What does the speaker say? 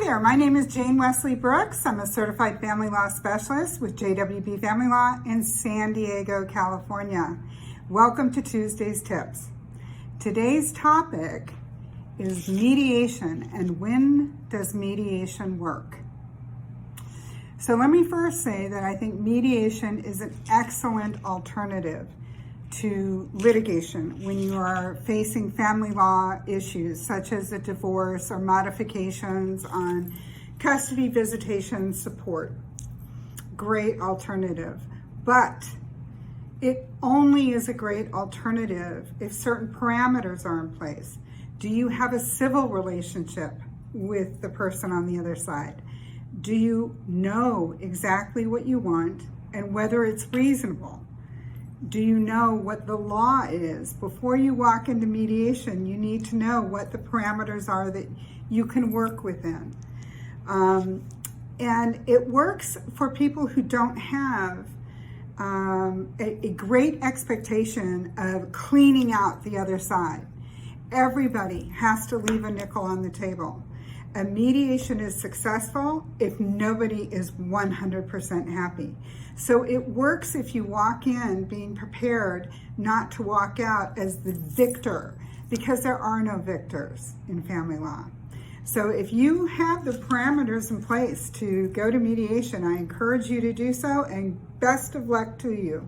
there, my name is Jane Wesley Brooks. I'm a certified family law specialist with JWB Family Law in San Diego, California. Welcome to Tuesday's Tips. Today's topic is mediation and when does mediation work? So let me first say that I think mediation is an excellent alternative to litigation when you are facing family law issues such as a divorce or modifications on custody, visitation, support. Great alternative. But it only is a great alternative if certain parameters are in place. Do you have a civil relationship with the person on the other side? Do you know exactly what you want and whether it's reasonable? Do you know what the law is? Before you walk into mediation, you need to know what the parameters are that you can work within. And it works for people who don't have a great expectation of cleaning out the other side. Everybody has to leave a nickel on the table. A mediation is successful if nobody is 100% happy. So it works if you walk in being prepared not to walk out as the victor, because there are no victors in family law. So if you have the parameters in place to go to mediation, I encourage you to do so, and best of luck to you.